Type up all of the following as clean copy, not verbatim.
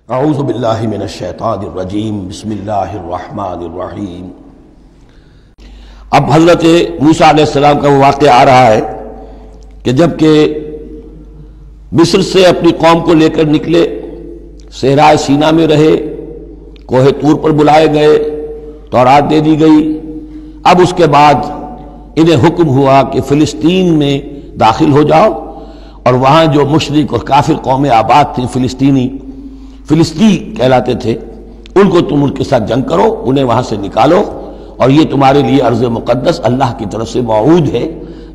اعوذ باللہ من الشیطان الرجیم بسم اللہ الرحمن الرحیم۔ اب حضرت موسیٰ علیہ السلام کا وہ واقعہ آ رہا ہے کہ جب کہ مصر سے اپنی قوم کو لے کر نکلے، صحرائے سینا میں رہے، کوہ طور پر بلائے گئے، تورات دے دی گئی۔ اب اس کے بعد انہیں حکم ہوا کہ فلسطین میں داخل ہو جاؤ اور وہاں جو مشرک اور کافر قومیں آباد تھیں، فلسطی کہلاتے تھے، ان کو تم ان کے ساتھ جنگ کرو، انہیں وہاں سے نکالو، اور یہ تمہارے لیے ارض مقدس اللہ کی طرف سے موعود ہے،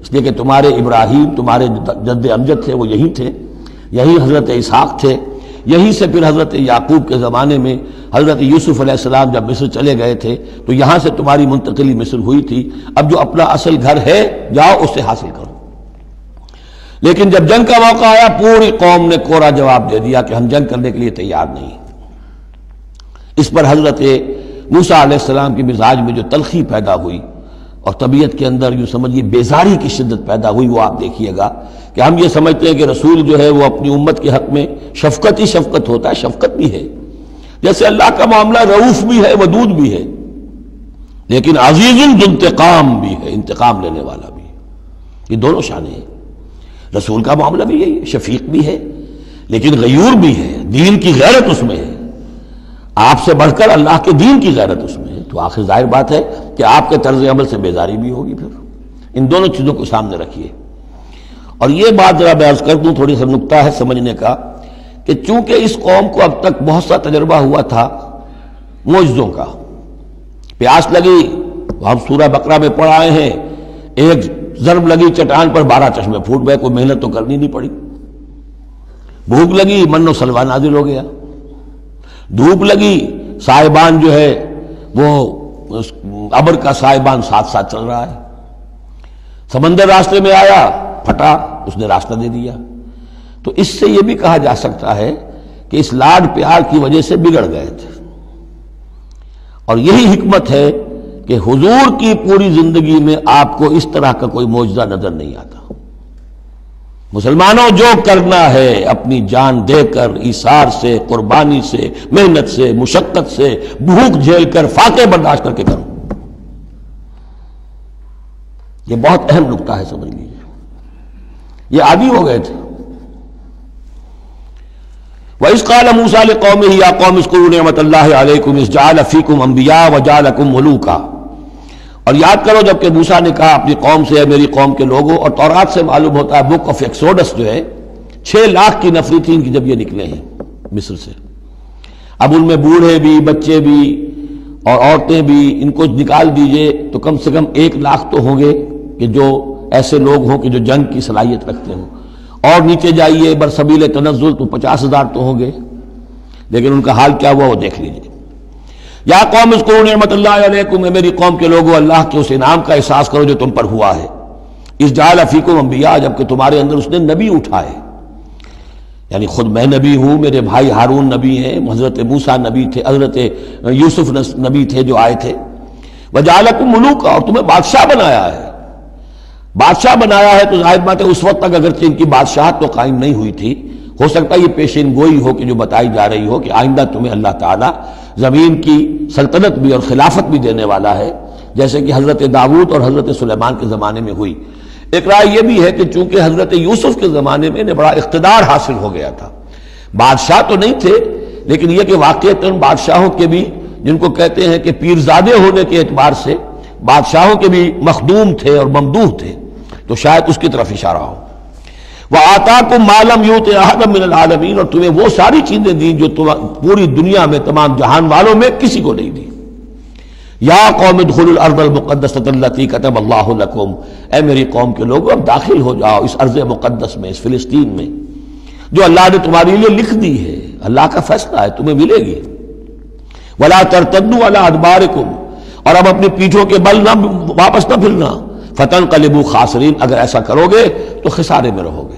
اس لیے کہ تمہارے ابراہیم، تمہارے جد امجد تھے، وہ یہی تھے، یہی حضرت اسحاق تھے، یہی سے پھر حضرت یعقوب کے زمانے میں حضرت یوسف علیہ السلام جب مصر چلے گئے تھے تو یہاں سے تمہاری منتقلی مصر ہوئی تھی۔ اب جو اپنا اصل گھر ہے جاؤ اسے حاصل کرو۔ لیکن جب جنگ کا موقع آیا پوری قوم نے کوڑا جواب دے دیا کہ ہم جنگ کرنے کے لیے تیار نہیں۔ اس پر حضرت موسیٰ علیہ السلام کے مزاج میں جو تلخی پیدا ہوئی اور طبیعت کے اندر یوں سمجھیے بیزاری کی شدت پیدا ہوئی، وہ آپ دیکھیے گا کہ ہم یہ سمجھتے ہیں کہ رسول جو ہے وہ اپنی امت کے حق میں شفقت ہی شفقت ہوتا ہے، شفقت بھی ہے، جیسے اللہ کا معاملہ رؤوف بھی ہے، ودود بھی ہے، لیکن عزیز ذو انتقام بھی ہے، انتقام لینے والا بھی ہے۔ یہ دونوں شانیں ہیں۔ رسول کا معاملہ بھی یہی ہے، شفیق بھی ہے لیکن غیور بھی ہے، دین کی غیرت اس میں ہے، آپ سے بڑھ کر اللہ کے دین کی غیرت اس میں ہے، تو آخر ظاہر بات ہے کہ آپ کے طرز عمل سے بیزاری بھی ہوگی۔ پھر ان دونوں چیزوں کو سامنے رکھیے۔ اور یہ بات ذرا میں عرض کر دوں، تھوڑی سا نکتہ ہے سمجھنے کا، کہ چونکہ اس قوم کو اب تک بہت سا تجربہ ہوا تھا معجزوں کا، پیاس لگی، ہم سورہ بقرہ میں پڑھ آئے ہیں، ایک ضرب لگی چٹان پر 12 چشمے پھوٹ گئے، کوئی محنت تو کرنی نہیں پڑی۔ بھوک لگی، من و سلوہ نازل ہو گیا۔ دھوپ لگی، سائبان جو ہے وہ ابر کا سائبان ساتھ ساتھ چل رہا ہے۔ سمندر راستے میں آیا، پھٹا، اس نے راستہ دے دیا۔ تو اس سے یہ بھی کہا جا سکتا ہے کہ اس لاڈ پیار کی وجہ سے بگڑ گئے تھے، اور یہی حکمت ہے کہ حضور کی پوری زندگی میں آپ کو اس طرح کا کوئی معجزہ نظر نہیں آتا۔ مسلمانوں، جو کرنا ہے اپنی جان دے کر، ایثار سے، قربانی سے، محنت سے، مشقت سے، بھوک جھیل کر، فاقے برداشت کر کے کرو۔ یہ بہت اہم نکتہ ہے، سمجھ لیجیے۔ یہ عادی ہو گئے تھے۔ وَإِذْ قَالَ مُوسَىٰ لِقَوْمِهِ يَا قَوْمِ اذْكُرُوا نِعْمَةَ اللَّهِ عَلَيْكُمْ إِذْ جَعَلَ فِيكُمْ أَنْبِيَاءَ وَجَعَلَكُمْ مُلُوكًا۔ اور یاد کرو جب کہ موسیٰ نے کہا اپنی قوم سے، میری قوم کے لوگوں، اور تورات سے معلوم ہوتا ہے، بک آف ایکسوڈس جو ہے 6 لاکھ کی نفری تھی ان کی جب یہ نکلے ہیں مصر سے۔ اب ان میں بوڑھے بھی، بچے بھی اور عورتیں بھی، ان کو نکال دیجئے تو کم سے کم 1 لاکھ تو ہوں گے کہ جو ایسے لوگ ہوں کہ جو جنگ کی صلاحیت رکھتے ہوں، اور نیچے جائیے برسبیل تنزل تو 50,000 تو ہوں گے، لیکن ان کا حال کیا ہوا وہ دیکھ لیجئے۔ یا قوم اذکروا نعمت اللہ علیکم، میری قوم کے لوگوں، اللہ کے اس انعام کا احساس کرو جو تم پر ہوا ہے۔ اذ جعل فیکم انبیاء، جب کہ تمہارے اندر اس نے نبی اٹھائے، یعنی خود میں نبی ہوں، میرے بھائی ہارون نبی ہیں، حضرت موسیٰ نبی تھے، حضرت یوسف نبی تھے جو آئے تھے۔ وجعلکم ملوکا، اور تمہیں بادشاہ بنایا ہے۔ بادشاہ بنایا ہے تو ظاہر بات ہے اس وقت تک اگرچہ ان کی بادشاہت تو قائم نہیں ہوئی تھی، ہو سکتا ہے یہ پیشین گوئی ہو کہ جو بتائی جا رہی ہو کہ آئندہ تمہیں اللہ تعالیٰ زمین کی سلطنت بھی اور خلافت بھی دینے والا ہے، جیسے کہ حضرت داؤد اور حضرت سلیمان کے زمانے میں ہوئی۔ ایک رائے یہ بھی ہے کہ چونکہ حضرت یوسف کے زمانے میں انہیں بڑا اقتدار حاصل ہو گیا تھا، بادشاہ تو نہیں تھے، لیکن یہ کہ واقعتاً بادشاہوں کے بھی، جن کو کہتے ہیں کہ پیرزادے ہونے کے اعتبار سے بادشاہوں کے بھی مخدوم تھے اور ممدوح تھے، تو شاید اس کی طرف اشارہ ہو۔ وَآتَاكُم مَّا لَمْ يُؤْتِ أَحَدًا مِّنَ الْعَالَمِينَ، اور تمہیں وہ ساری چیزیں دیں جو پوری دنیا میں تمام جہان والوں میں کسی کو نہیں دی۔ یا قوم ادخلوا الارض المقدسۃ التي كتب اللہ لکم، اے میری قوم کے لوگوں اب داخل ہو جاؤ اس ارض مقدس میں، اس فلسطین میں جو اللہ نے تمہارے لیے لکھ دی ہے، اللہ کا فیصلہ ہے، تمہیں ملے گی۔ ولا ترتدوا على ادبارکم، اور اب اپنی پیٹھوں کے بل نہ واپس نہ پھرنا، فتنقلبوا خاسرین، اگر ایسا کرو گے تو خسارے میں رہو گے۔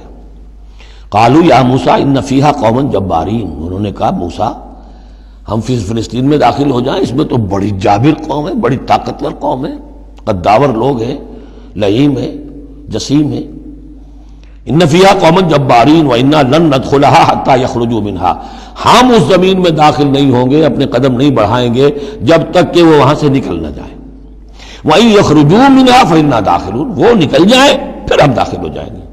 قالوا یا موسیٰ ان فیہا قوما جبارین، انہوں نے کہا موسیٰ ہم فلسطین میں داخل ہو جائیں، اس میں تو بڑی جابر قوم ہے، بڑی طاقتور قوم ہے، قداور لوگ ہیں، لعیم ہیں، جسیم ہیں، ان فیہا قوما جبارین وانا لن ندخلها حتی یخرجوا منها، ہم اس زمین میں داخل نہیں ہوں گے، اپنے قدم نہیں بڑھائیں گے جب تک کہ وہ وہاں سے نکل نہ جائیں۔ وَإِن يَخْرُجُوا مِنْهَا فَإِنَّا دَاخِلُونَ، وہ نکل جائیں پھر ہم داخل ہو جائیں گے۔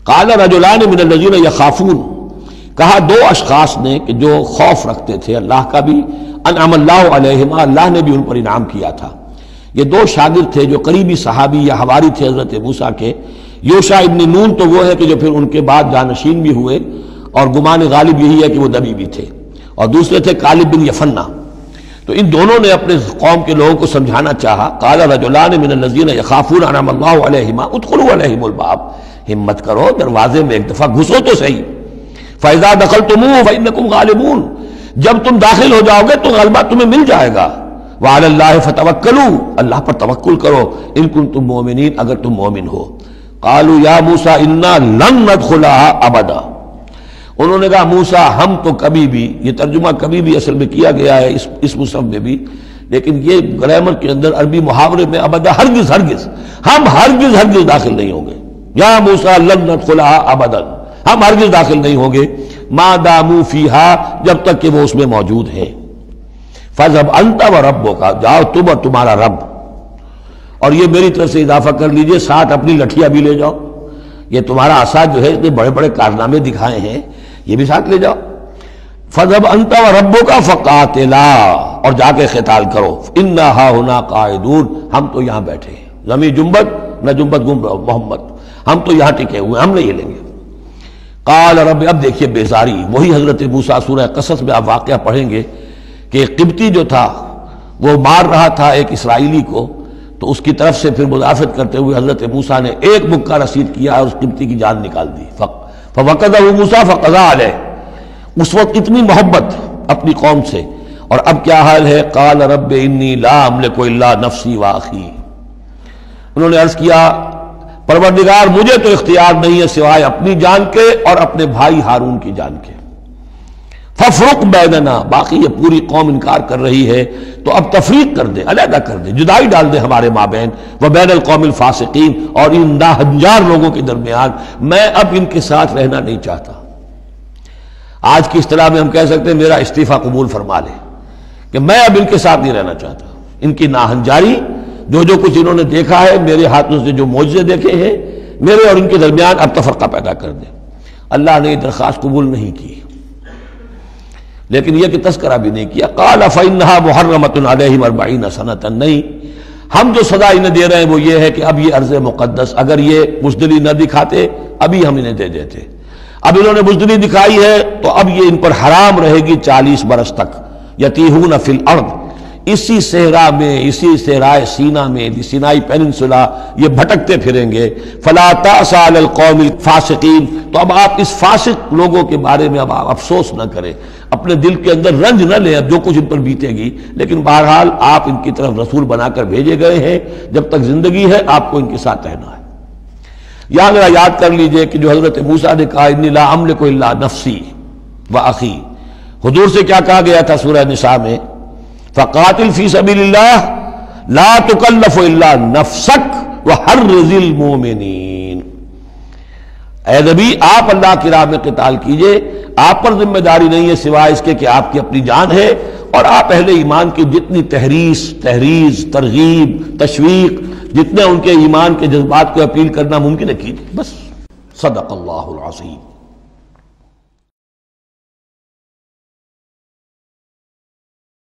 قَالَ رَجُلَانِ مِنَ الَّذِينَ يَخَافُونَ، کہا دو اشخاص نے کہ جو خوف رکھتے تھے اللہ کا بھی، انعم اللہ علیہما، اللہ نے بھی ان پر انعام کیا تھا۔ یہ دو شاگرد تھے جو قریبی صحابی یا حواری تھے حضرت موسیٰ کے۔ یوشع ابن نون تو وہ ہے کہ جو پھر ان کے بعد جانشین بھی ہوئے، اور گمان غالب یہی ہے کہ وہ نبی بھی تھے، اور دوسرے تھے کالب بن یفنہ۔ تو ان دونوں نے اپنے قوم کے لوگوں کو سمجھانا چاہا۔ قال رجلان من الذین یخافون انعم اللہ علیہما ادخلوا علیہم الباب، ہمت کرو دروازے میں ایک دفعہ گھسو تو صحیح۔ فاذا دخلتموہ فانکم غالبون، جب تم داخل ہو جاؤ گے تو غلبہ تمہیں مل جائے گا۔ وعلی اللہ فتوکلوا، اللہ پر توکل کرو، ان کنتم مؤمنین، اگر تم مومن ہو۔ قالوا یا موسیٰ انا لن ندخلها ابدا، انہوں نے کہا موسیٰ ہم تو کبھی بھی، یہ ترجمہ کبھی بھی اصل میں کیا گیا ہے اس مصحف میں بھی، لیکن یہ گرامر کے اندر عربی محاورے میں ابدا، ہرگز ہرگز، ہم ہرگز ہرگز داخل نہیں ہوں گے۔ یا موسیٰ لن ندخلها ابدا، ہم ہرگز داخل نہیں ہوں گے، ما داموا فیہا، جب تک کہ وہ اس میں موجود ہیں۔ فاذهب انت وربک، جاؤ تم اور تمہارا رب، اور یہ میری طرف سے اضافہ کر لیجئے، ساتھ اپنی لٹھیاں بھی لے جاؤ، یہ تمہارا عصا جو ہے اتنے بڑے بڑے کارنامے دکھائے ہیں، یہ بھی ساتھ لے جاؤ۔ فَذْهَبْ أَنْتَ وَرَبُّكَ فَقَاتِلَا، اور جا کے قتال کرو، إِنَّا هَاهُنَا قَاعِدُونَ، ہم تو یہاں بیٹھے ہیں، زمین جنبت نہ جنبت محمد، ہم تو یہاں ٹکے ہوئے، ہم نہیں ہلیں گے۔ قال رب، اب دیکھیے بیزاری، وہی حضرت موسیٰ سورہ قصص میں آپ واقعہ پڑھیں گے کہ ایک قبطی جو تھا وہ مار رہا تھا ایک اسرائیلی کو، تو اس کی طرف سے پھر مدافعت کرتے ہوئے حضرت موسیٰ نے ایک مکہ رسید کیا اور اس قبطی کی جان نکال دی۔ فَوَقَذَهُ مُوسَىٰ فَقَضَىٰ عَلَيْهِ، اس وقت اتنی محبت اپنی قوم سے، اور اب کیا حال ہے؟ قال رب انی لا املک الا نفسی واخی، انہوں نے عرض کیا پروردگار مجھے تو اختیار نہیں ہے سوائے اپنی جان کے اور اپنے بھائی ہارون کی جان کے۔ فَفْرُقْ بَيْنَنَا، باقی یہ پوری قوم انکار کر رہی ہے تو اب تفریق کر دے، علیحدہ کر دے، جدائی ڈال دے ہمارے مابین، وَبَيْنَ الْقَوْمِ الْفَاسِقِينَ، اور ان ناہنجار لوگوں کے درمیان، میں اب ان کے ساتھ رہنا نہیں چاہتا۔ آج کی اصطلاح میں ہم کہہ سکتے ہیں میرا استعفیٰ قبول فرما لے، کہ میں اب ان کے ساتھ نہیں رہنا چاہتا، ان کی ناہنجاری، جو کچھ انہوں نے دیکھا ہے، میرے ہاتھوں سے جو معجزے دیکھے ہیں، میرے اور ان کے درمیان اب تفرقہ پیدا کر دے۔ اللہ نے یہ درخواست قبول نہیں کی، لیکن یہ کہ تذکرہ بھی نہیں کیا۔ قال فإنها محرمة عليهم 40 سنة، نہیں، ہم جو سزا انہیں دے رہے ہیں وہ یہ ہے کہ اب یہ ارض مقدس، اگر یہ بزدلی نہ دکھاتے ابھی ہم انہیں دے دیتے، اب انہوں نے بزدلی دکھائی ہے تو اب یہ ان پر حرام رہے گی 40 برس تک۔ یتیہون فی الارض، اسی صحرا میں، اسی صحرائے سینا میں، سینائی پیننسولا، یہ بھٹکتے پھریں گے۔ فلا تأس علی القوم الفاسقین، تو اب آپ اس فاسق لوگوں کے بارے میں اب آپ افسوس نہ کریں، اپنے دل کے اندر رنج نہ لیں، اب جو کچھ ان پر بیتے گی، لیکن بہرحال آپ ان کی طرف رسول بنا کر بھیجے گئے ہیں، جب تک زندگی ہے آپ کو ان کے ساتھ رہنا ہے۔ یہاں ذرا یاد کر لیجئے کہ جو حضرت موسیٰ نے کہا انی لا املک الا نفسی واخی، حضور سے کیا کہا گیا تھا سورہ نساء میں؟ فقاتل فی سبیل اللہ لا تکلف الا نفسک وحرض المؤمنین، اے نبی آپ اللہ کی راہ میں قتال کیجئے، آپ پر ذمہ داری نہیں ہے سوائے اس کے کہ آپ کی اپنی جان ہے، اور آپ اہل ایمان کی جتنی تحریض، ترغیب، تشویق، جتنے ان کے ایمان کے جذبات کو اپیل کرنا ممکن ہے کیجئے، بس۔ صدق اللہ العظیم۔